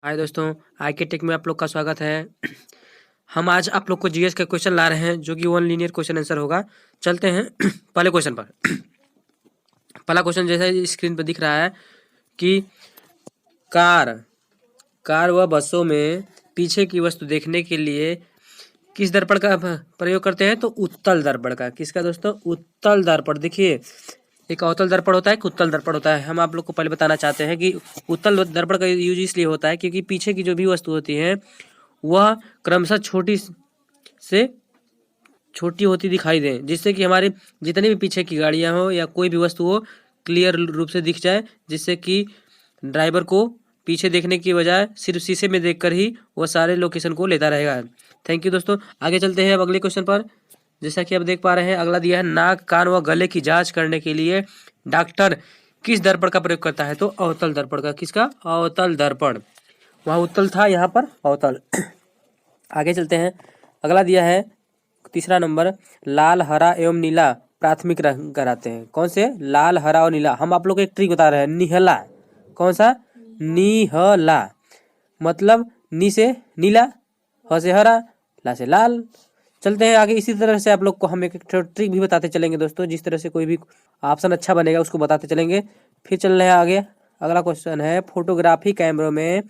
हाय दोस्तों, आई के टेक में आप लोग का स्वागत है। हम आज आप लोग को जीएस का क्वेश्चन ला रहे हैं जो कि वन लीनियर क्वेश्चन आंसर होगा। चलते हैं पहले क्वेश्चन पर। पहला क्वेश्चन जैसा स्क्रीन पर दिख रहा है कि कार व बसों में पीछे की वस्तु देखने के लिए किस दर्पण का प्रयोग करते हैं? तो उत्तल दर्पण का। किसका दोस्तों? उत्तल दर्पण। देखिए, एक अवतल दर्पण होता है, एक उत्तल दर्पण होता है। हम आप लोग को पहले बताना चाहते हैं कि उत्तल दर्पण का यूज इसलिए होता है क्योंकि पीछे की जो भी वस्तु होती है वह क्रमशः छोटी से छोटी होती दिखाई दे, जिससे कि हमारे जितनी भी पीछे की गाड़ियां हो या कोई भी वस्तु हो क्लियर रूप से दिख जाए, जिससे कि ड्राइवर को पीछे देखने की बजाय सिर्फ शीशे में देखकर ही वह सारे लोकेशन को लेता रहेगा। थैंक यू दोस्तों। आगे चलते हैं अब अगले क्वेश्चन पर। जैसा कि आप देख पा रहे हैं, अगला दिया है नाक, कान व गले की जांच करने के लिए डॉक्टर किस दर्पण का प्रयोग करता है? तो अवतल दर्पण का। किसका? अवतल दर्पण। वहाँ उत्तल था, यहाँ पर अवतल। आगे चलते हैं। अगला दिया है तीसरा नंबर, लाल, हरा एवं नीला प्राथमिक रंग कराते हैं। कौन से? लाल, हरा और नीला। हम आप लोग को एक ट्रिक बता रहे हैं, निहला। कौन सा? निहला। मतलब नी से नीला, ह से हरा, ला से लाल। चलते हैं आगे। इसी तरह से आप लोग को हम एक ट्रिक भी बताते चलेंगे दोस्तों। जिस तरह से कोई भी ऑप्शन अच्छा बनेगा उसको बताते चलेंगे। फिर चल रहे हैं आगे। अगला क्वेश्चन है, फोटोग्राफी कैमरों में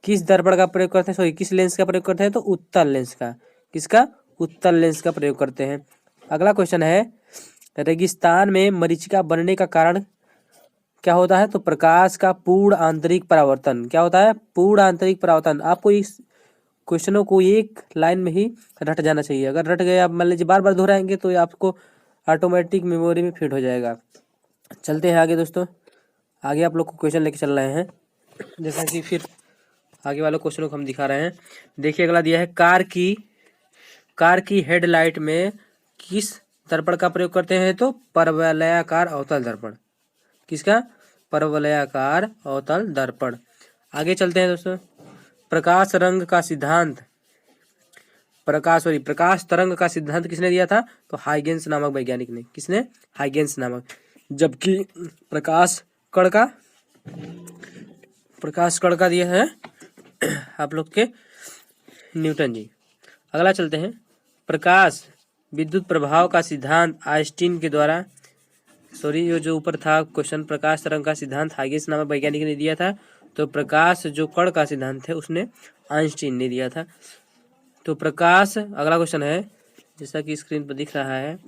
किस दर्पण का प्रयोग करते हैं? सॉरी, किस लेंस का प्रयोग करते हैं? तो उत्तल लेंस का। किसका? उत्तल लेंस का प्रयोग करते हैं। अगला क्वेश्चन है, रेगिस्तान में मरीचिका बनने का कारण क्या होता है? तो प्रकाश का पूर्ण आंतरिक परावर्तन। क्या होता है? पूर्ण आंतरिक परावर्तन। आपको इस क्वेश्चनों को एक लाइन में ही रट जाना चाहिए। अगर रट गए, आप मान लीजिए बार बार दोहराएंगे तो आपको ऑटोमेटिक मेमोरी में फिट हो जाएगा। चलते हैं आगे दोस्तों। आगे आप लोग को क्वेश्चन लेके चल रहे हैं, जैसा कि फिर आगे वाले क्वेश्चनों को हम दिखा रहे हैं। देखिए, अगला दिया है, कार की हेडलाइट में किस दर्पण का प्रयोग करते हैं? तो परवलयाकार अवतल दर्पण। किसका? परवलयाकार अवतल दर्पण। आगे चलते हैं दोस्तों। प्रकाश तरंग का सिद्धांत किसने दिया था? तो हाइगेंस नामक वैज्ञानिक ने। किसने? हाइगेंस नामक। जबकि प्रकाश कण का दिया है आप लोग के न्यूटन जी। अगला चलते हैं। प्रकाश विद्युत प्रभाव का सिद्धांत आइंस्टीन के द्वारा, सॉरी ये जो ऊपर था क्वेश्चन, प्रकाश तरंग का सिद्धांत हाइगेंस नामक वैज्ञानिक ने दिया था। तो प्रकाश जो कण का सिद्धांत है उसने आइंस्टीन ने दिया था। तो प्रकाश, अगला क्वेश्चन है जैसा कि स्क्रीन पर दिख रहा है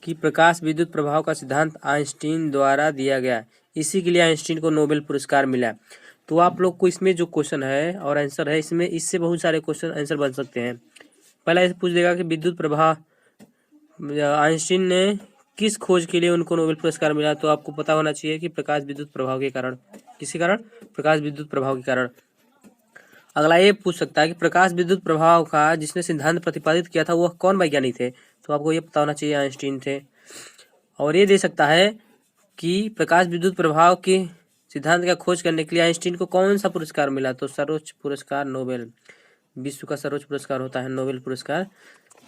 कि प्रकाश विद्युत प्रभाव का सिद्धांत आइंस्टीन द्वारा दिया गया, इसी के लिए आइंस्टीन को नोबेल पुरस्कार मिला। तो आप लोग को इसमें जो क्वेश्चन है और आंसर है, इसमें इससे बहुत सारे क्वेश्चन आंसर बन सकते हैं। पहला ऐसे पूछ देगा कि विद्युत प्रभाव आइंस्टीन ने किस खोज के लिए उनको नोबेल पुरस्कार मिला? तो आपको पता होना चाहिए कि प्रकाश विद्युत प्रभाव के कारण। किसी कारण? प्रकाश विद्युत प्रभाव के कारण। अगला ये पूछ सकता है कि प्रकाश विद्युत प्रभाव का जिसने सिद्धांत प्रतिपादित किया था वह कौन वैज्ञानिक थे? तो आपको ये पता होना चाहिए, आइंस्टीन थे। और ये दे सकता है कि प्रकाश विद्युत प्रभाव के सिद्धांत का खोज करने के लिए आइंस्टीन को कौन सा पुरस्कार मिला? तो सर्वोच्च पुरस्कार, नोबेल। विश्व का सर्वोच्च पुरस्कार होता है नोबेल पुरस्कार।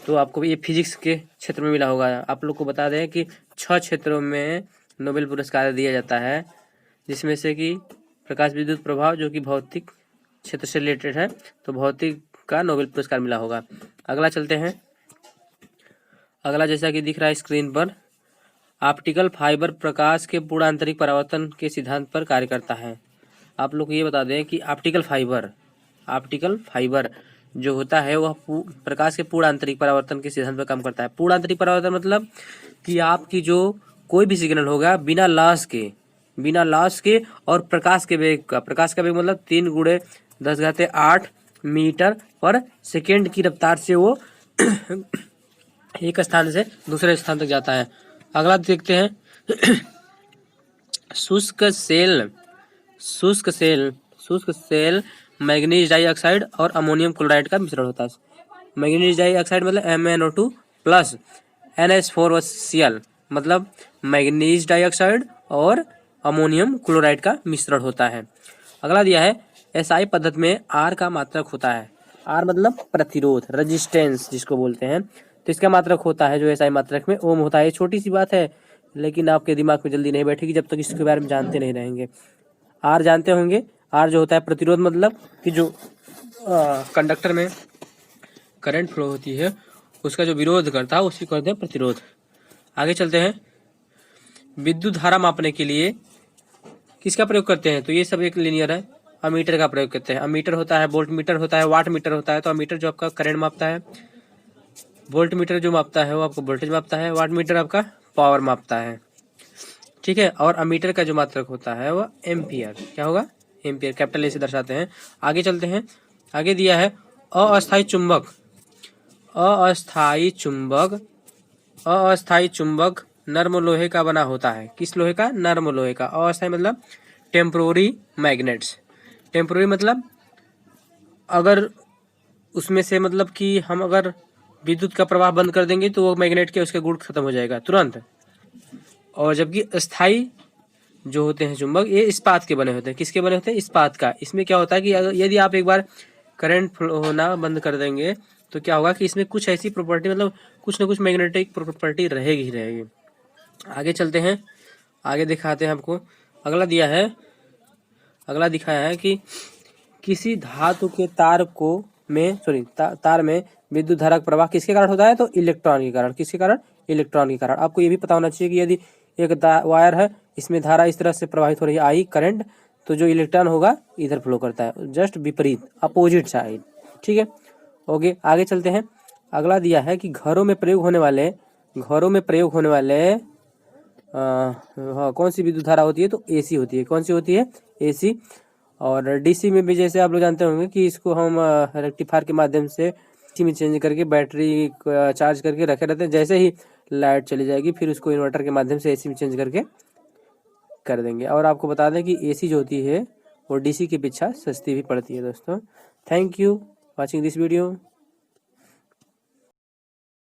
तो आपको ये फिजिक्स के क्षेत्र में मिला होगा। आप लोग को बता दें कि 6 क्षेत्रों में नोबेल पुरस्कार दिया जाता है, जिसमें से कि प्रकाश विद्युत प्रभाव जो कि भौतिक क्षेत्र से रिलेटेड है, तो भौतिक का नोबेल पुरस्कार मिला होगा। अगला चलते हैं। अगला जैसा कि दिख रहा है स्क्रीन पर, ऑप्टिकल फाइबर प्रकाश के पूर्ण आंतरिक परावर्तन के सिद्धांत पर कार्य करता है। आप लोग को ये बता दें कि ऑप्टिकल फाइबर जो होता है वह प्रकाश के पूर्ण आंतरिक परावर्तन के सिद्धांत पर काम करता है। पूर्ण आंतरिक परावर्तन मतलब कि आपकी जो कोई भी सिग्नल होगा बिना लॉस के और प्रकाश के वेग मतलब 3 × 10⁸ मीटर पर सेकेंड की रफ्तार से वो एक स्थान से दूसरे स्थान तक जाता है। अगला देखते हैं। शुष्क सेल मैग्नीज डाइऑक्साइड और अमोनियम क्लोराइड का मिश्रण होता है। मैग्नीज डाइऑक्साइड मतलब MnO2 प्लस NH4Cl, मतलब मैग्नीज डाइऑक्साइड और अमोनियम क्लोराइड का मिश्रण होता है। अगला दिया है, SI पद्धति में R का मात्रक होता है। R मतलब प्रतिरोध, रेजिस्टेंस जिसको बोलते हैं। तो इसका मात्रक होता है जो SI मात्रक में ओम होता है। ये छोटी सी बात है, लेकिन आपके दिमाग में जल्दी नहीं बैठेगी जब तक इसके बारे में जानते नहीं रहेंगे। R जानते होंगे, आर जो होता है प्रतिरोध, मतलब कि जो कंडक्टर में करंट फ्लो होती है उसका जो विरोध करता है उसी को कहते हैं प्रतिरोध। आगे चलते हैं। विद्युत धारा मापने के लिए किसका प्रयोग करते हैं? तो ये सब एक लीनियर है, अमीटर का प्रयोग करते हैं। अमीटर होता है, वोल्ट मीटर होता है, वाट मीटर होता है। तो अमीटर जो आपका करंट मापता है, वोल्ट मीटर जो मापता है वो आपको वोल्टेज मापता है, वाट मीटर आपका पावर मापता है, ठीक है। और अमीटर का जो मात्रक होता है वो एम्पियर, क्या होगा? एम्पियर, कैपिटल ए से दर्शाते हैं। आगे चलते हैं। आगे दिया है अस्थायी चुंबक। अस्थायी चुंबक, अस्थायी चुंबक नर्म लोहे का बना होता है। किस लोहे का? नर्म लोहे का। अस्थायी मतलब टेम्पोररी मैग्नेट्स। टेम्पोररी मतलब अगर उसमें से मतलब कि हम अगर विद्युत का प्रवाह बंद कर देंगे तो वो मैग्नेट के उसके गुण खत्म हो जाएगा तुरंत। और जबकि अस्थायी जो होते हैं चुंबक, ये इस्पात के बने होते हैं। किसके बने होते हैं? इस्पात का। इसमें क्या होता है कि यदि आप एक बार करंट फ्लो होना बंद कर देंगे तो क्या होगा कि इसमें कुछ ऐसी प्रॉपर्टी, मतलब कुछ ना कुछ मैग्नेटिक प्रॉपर्टी रहेगी ही रहेगी। आगे चलते हैं, आगे दिखाते हैं आपको। अगला दिया है, अगला दिखाया है कि किसी धातु के तार को में तार में विद्युत धारा का प्रवाह किसके कारण होता है? तो इलेक्ट्रॉन के कारण। किसके कारण? इलेक्ट्रॉन के कारण। आपको ये भी पता होना चाहिए कि यदि एक वायर है, इसमें धारा इस तरह से प्रवाहित हो रही है, आई करंट, तो जो इलेक्ट्रॉन होगा इधर फ्लो करता है, जस्ट विपरीत, अपोजिट साइड, ठीक है। ओके, आगे चलते हैं। अगला दिया है कि घरों में प्रयोग होने वाले हाँ, कौन सी विद्युत धारा होती है? तो एसी होती है। कौन सी होती है? एसी। और डीसी में भी जैसे आप लोग जानते होंगे कि इसको हम रेक्टिफायर के माध्यम से डीसी में चेंज करके बैटरी चार्ज करके रखे रहते हैं। जैसे ही लाइट चली जाएगी फिर उसको इन्वर्टर के माध्यम से एसी में चेंज करके कर देंगे। और आपको बता दें कि एसी जो होती है वो डीसी की अपेक्षा सस्ती भी पड़ती है दोस्तों। Thank you watching this video.